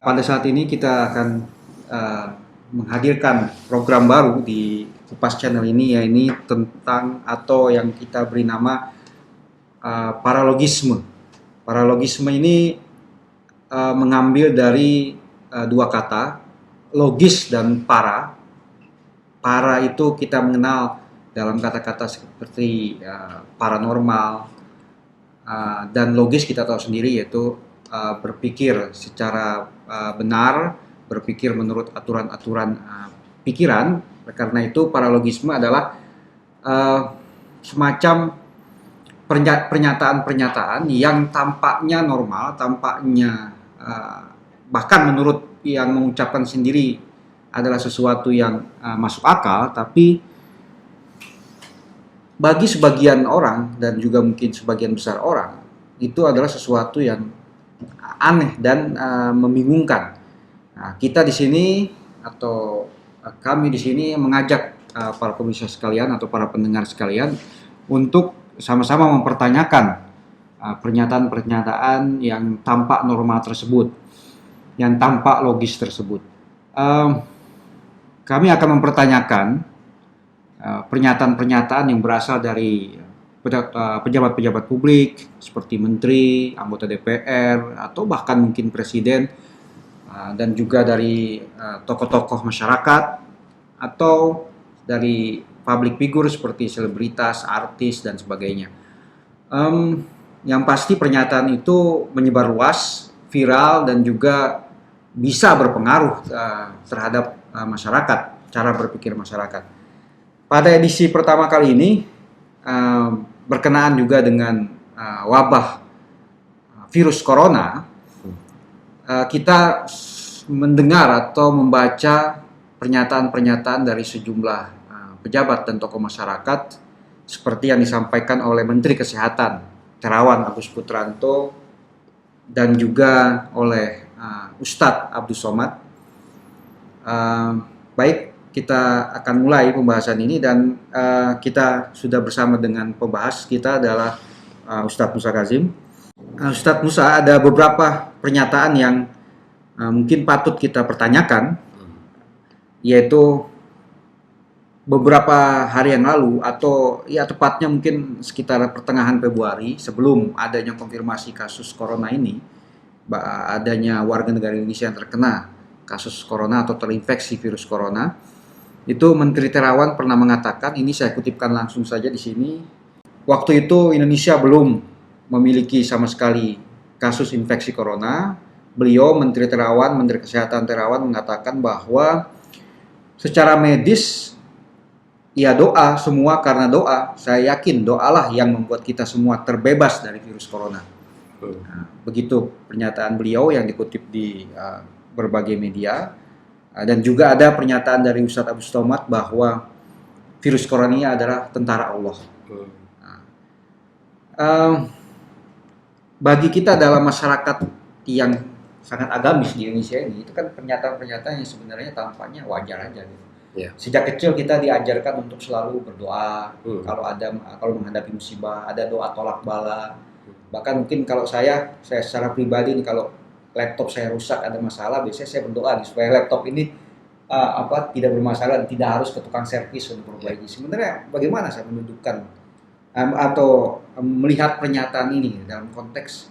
Pada saat ini kita akan uh, menghadirkan program baru di Kupas Channel ini, yaitu tentang atau yang kita beri nama paralogisme. Paralogisme ini mengambil dari dua kata, logis dan para. Para itu kita mengenal dalam kata-kata seperti paranormal, dan logis kita tahu sendiri yaitu berpikir secara benar, berpikir menurut aturan-aturan pikiran. Karena itu paralogisme adalah semacam pernyataan-pernyataan yang tampaknya normal, tampaknya bahkan menurut yang mengucapkan sendiri adalah sesuatu yang masuk akal, tapi bagi sebagian orang dan juga mungkin sebagian besar orang itu adalah sesuatu yang aneh dan membingungkan. Nah, kita di sini atau kami di sini mengajak para pemirsa sekalian atau para pendengar sekalian untuk sama-sama mempertanyakan pernyataan-pernyataan yang tampak normal tersebut, yang tampak logis tersebut. Kami akan mempertanyakan pernyataan-pernyataan yang berasal dari pejabat-pejabat publik seperti menteri, anggota DPR, atau bahkan mungkin presiden, dan juga dari tokoh-tokoh masyarakat atau dari public figure seperti selebritas, artis, dan sebagainya. Yang pasti pernyataan itu menyebar luas, viral, dan juga bisa berpengaruh terhadap masyarakat, cara berpikir masyarakat. Pada edisi pertama kali ini berkenaan juga dengan wabah virus corona, kita mendengar atau membaca pernyataan-pernyataan dari sejumlah pejabat dan tokoh masyarakat seperti yang disampaikan oleh Menteri Kesehatan Terawan Agus Putranto dan juga oleh Ustadz Abdus Somad. Baik, kita akan mulai pembahasan ini dan kita sudah bersama dengan pembahas kita adalah Ustadz Musa Kazim. Ustadz Musa, ada beberapa pernyataan yang mungkin patut kita pertanyakan, yaitu beberapa hari yang lalu atau ya tepatnya mungkin sekitar pertengahan Februari, sebelum adanya konfirmasi kasus corona ini, adanya warga negara Indonesia yang terkena kasus corona atau terinfeksi virus corona, itu Menteri Terawan pernah mengatakan, ini saya kutipkan langsung saja di sini, waktu itu Indonesia belum memiliki sama sekali kasus infeksi corona. Beliau, Menteri Terawan, Menteri Kesehatan Terawan mengatakan bahwa secara medis, ya doa, semua karena doa. Saya yakin doalah yang membuat kita semua terbebas dari virus corona. Nah, begitu pernyataan beliau yang dikutip di berbagai media. Dan juga ada pernyataan dari Ustadz Abdus Somad bahwa virus corona ini adalah tentara Allah. Bagi kita dalam masyarakat yang sangat agamis di Indonesia ini, itu kan pernyataan-pernyataan yang sebenarnya tampaknya wajar aja gitu. Yeah. Sejak kecil kita diajarkan untuk selalu berdoa, kalau menghadapi musibah, ada doa tolak bala. Bahkan mungkin kalau saya secara pribadi nih, kalau laptop saya rusak, ada masalah, biasanya saya berdoa nih, supaya laptop ini tidak bermasalah dan tidak harus ke tukang servis untuk memperbaiki. Sebenarnya bagaimana saya mendudukkan atau melihat pernyataan ini dalam konteks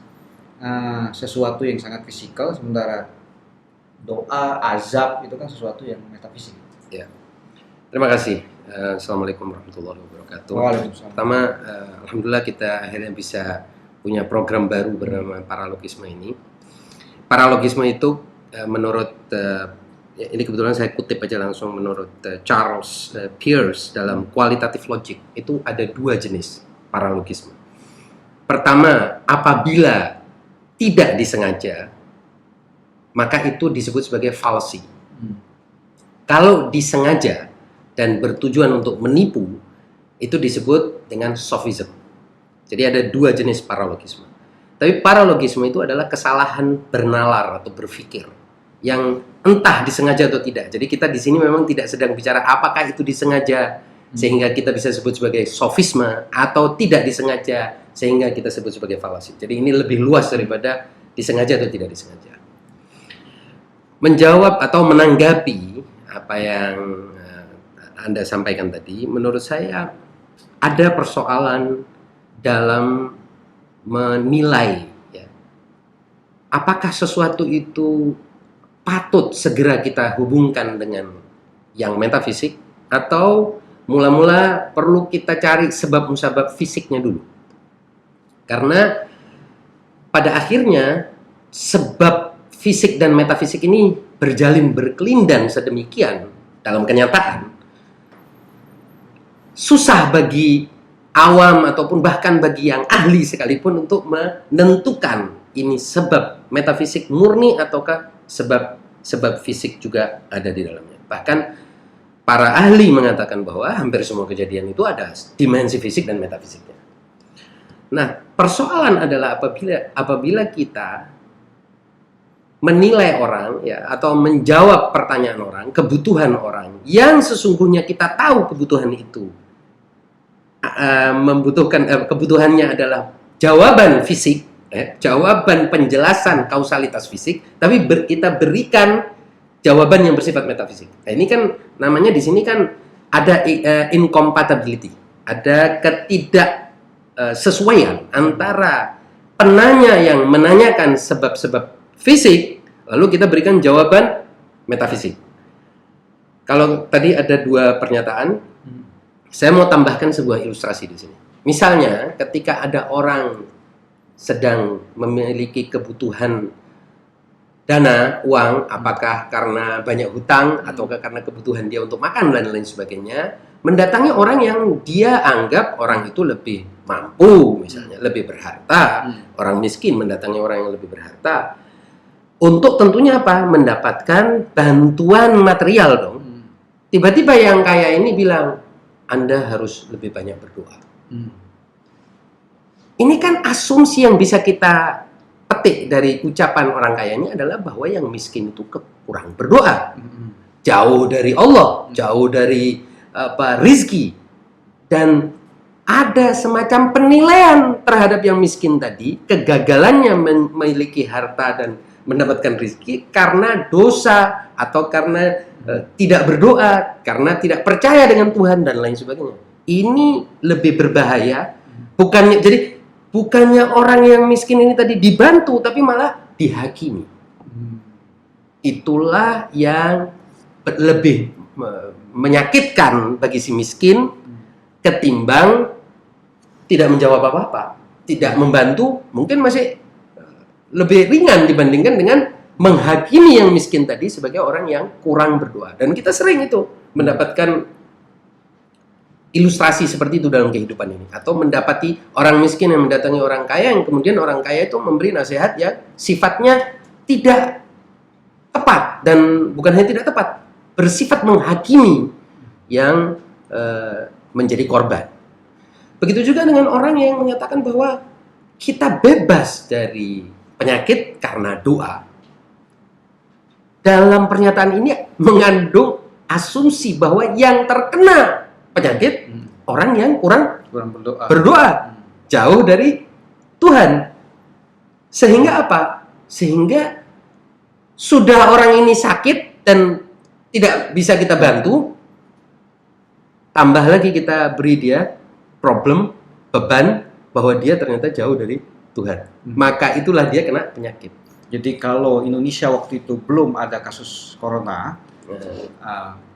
sesuatu yang sangat fisikal, sementara doa, azab itu kan sesuatu yang metafisik. Ya. Terima kasih. Assalamualaikum warahmatullahi wabarakatuh. Pertama, alhamdulillah kita akhirnya bisa punya program baru bernama paralogisme ini. Paralogisme itu menurut ini kebetulan saya kutip aja langsung, menurut Charles Peirce dalam Qualitative Logic, itu ada dua jenis paralogisme. Pertama, apabila tidak disengaja, maka itu disebut sebagai falsi. Kalau disengaja dan bertujuan untuk menipu, itu disebut dengan sophism. Jadi ada dua jenis paralogisme. Tapi paralogisme itu adalah kesalahan bernalar atau berpikir yang entah disengaja atau tidak. Jadi kita di sini memang tidak sedang bicara apakah itu disengaja sehingga kita bisa sebut sebagai sofisme, atau tidak disengaja sehingga kita sebut sebagai falasi. Jadi ini lebih luas daripada disengaja atau tidak disengaja. menjawab atau menanggapi apa yang Anda sampaikan tadi, menurut saya ada persoalan dalam menilai ya, apakah sesuatu itu patut segera kita hubungkan dengan yang metafisik atau mula-mula perlu kita cari sebab musabab fisiknya dulu. Karena pada akhirnya sebab fisik dan metafisik ini berjalin berkelindan sedemikian dalam kenyataan, susah bagi awam ataupun bahkan bagi yang ahli sekalipun untuk menentukan ini sebab metafisik murni ataukah sebab fisik juga ada di dalamnya. Bahkan para ahli mengatakan bahwa hampir semua kejadian itu ada dimensi fisik dan metafisiknya. Nah, persoalan adalah apabila kita menilai orang ya atau menjawab pertanyaan orang, kebutuhan orang yang sesungguhnya kita tahu kebutuhan itu membutuhkan kebutuhannya adalah jawaban fisik, jawaban penjelasan kausalitas fisik, tapi kita berikan jawaban yang bersifat metafisik. Nah, ini kan namanya di sini kan ada incompatibility, ada ketidaksesuaian antara penanya yang menanyakan sebab-sebab fisik, lalu kita berikan jawaban metafisik. Kalau tadi ada dua pernyataan, saya mau tambahkan sebuah ilustrasi di sini. Misalnya, ketika ada orang sedang memiliki kebutuhan dana, uang, apakah karena banyak hutang ataukah karena kebutuhan dia untuk makan dan lain sebagainya, mendatangi orang yang dia anggap orang itu lebih mampu, misalnya lebih berharta. Orang miskin mendatangi orang yang lebih berharta untuk tentunya apa? Mendapatkan bantuan material dong. Tiba-tiba yang kaya ini bilang, Anda harus lebih banyak berdoa. Ini kan asumsi yang bisa kita petik dari ucapan orang kaya ini adalah bahwa yang miskin itu kurang berdoa, jauh dari Allah, jauh dari rizki, dan ada semacam penilaian terhadap yang miskin tadi, kegagalannya memiliki harta dan mendapatkan rizki karena dosa atau karena tidak berdoa, karena tidak percaya dengan Tuhan dan lain sebagainya. Ini lebih berbahaya. Bukannya orang yang miskin ini tadi dibantu, tapi malah dihakimi. Itulah yang lebih menyakitkan bagi si miskin ketimbang tidak menjawab apa-apa, tidak membantu, mungkin masih lebih ringan dibandingkan dengan menghakimi yang miskin tadi sebagai orang yang kurang berdoa. Dan kita sering itu mendapatkan ilustrasi seperti itu dalam kehidupan ini. Atau mendapati orang miskin yang mendatangi orang kaya, yang kemudian orang kaya itu memberi nasihat yang sifatnya tidak tepat. Dan bukan hanya tidak tepat, bersifat menghakimi yang menjadi korban. Begitu juga dengan orang yang menyatakan bahwa kita bebas dari penyakit karena doa. Dalam pernyataan ini mengandung asumsi bahwa yang terkena penyakit orang yang kurang berdoa, jauh dari Tuhan. Sehingga apa? Sehingga sudah orang ini sakit dan tidak bisa kita bantu, tambah lagi kita beri dia problem, beban bahwa dia ternyata jauh dari Tuhan. Maka itulah dia kena penyakit. Jadi kalau Indonesia waktu itu belum ada kasus corona,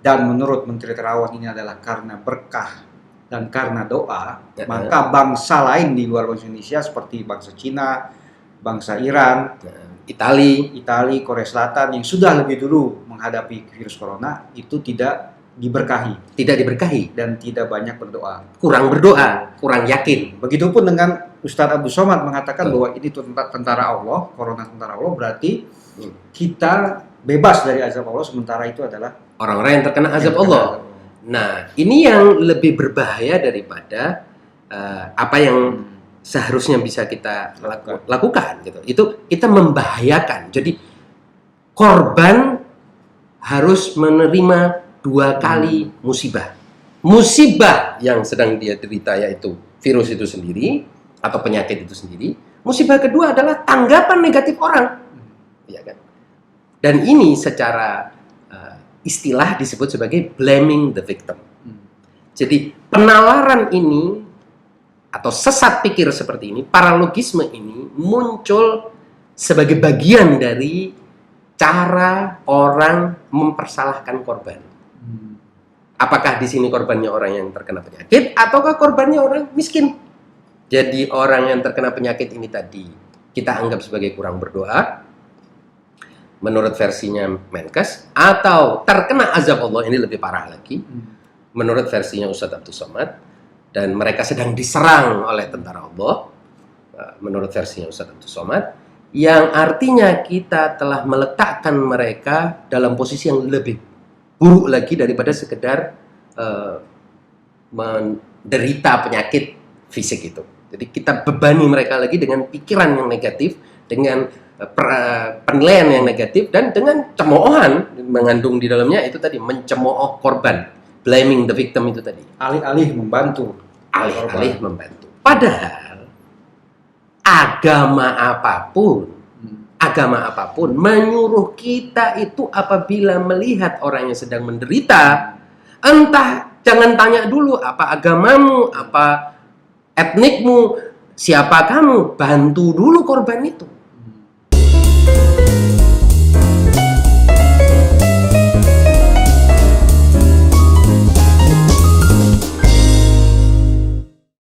dan menurut Menteri Terawan ini adalah karena berkah dan karena doa, maka bangsa lain di luar bangsa Indonesia seperti bangsa Cina, bangsa Iran, Itali, Korea Selatan yang sudah lebih dulu menghadapi virus corona itu tidak diberkahi dan tidak banyak berdoa, kurang yakin. Begitupun dengan Ustadz Abdul Somad mengatakan bahwa ini tentara Allah, corona tentara Allah, berarti kita bebas dari azab Allah, sementara itu adalah orang-orang yang terkena azab Allah. Nah, ini yang lebih berbahaya daripada apa yang seharusnya bisa kita lakukan gitu. Itu kita membahayakan. Jadi korban harus menerima 2 kali musibah. Musibah yang sedang dia derita yaitu virus itu sendiri atau penyakit itu sendiri. Musibah kedua adalah tanggapan negatif orang. Ya kan? Dan ini secara istilah disebut sebagai blaming the victim. Jadi penalaran ini atau sesat pikir seperti ini, paralogisme ini muncul sebagai bagian dari cara orang mempersalahkan korban. Apakah di sini korbannya orang yang terkena penyakit ataukah korbannya orang miskin? Jadi orang yang terkena penyakit ini tadi kita anggap sebagai kurang berdoa menurut versinya Menkes, atau terkena azab Allah, ini lebih parah lagi menurut versinya Ustadz Abdus Somad, dan mereka sedang diserang oleh tentara Allah menurut versinya Ustadz Abdus Somad, yang artinya kita telah meletakkan mereka dalam posisi yang lebih buruk lagi daripada sekedar menderita penyakit fisik itu. Jadi kita bebani mereka lagi dengan pikiran yang negatif, dengan penilaian yang negatif, dan dengan cemoohan mengandung di dalamnya itu tadi, mencemooh korban, blaming the victim itu tadi. Alih-alih membantu. Alih-alih membantu. Padahal agama apapun menyuruh kita itu apabila melihat orang yang sedang menderita, entah, jangan tanya dulu apa agamamu, apa etnikmu, siapa kamu, bantu dulu korban itu.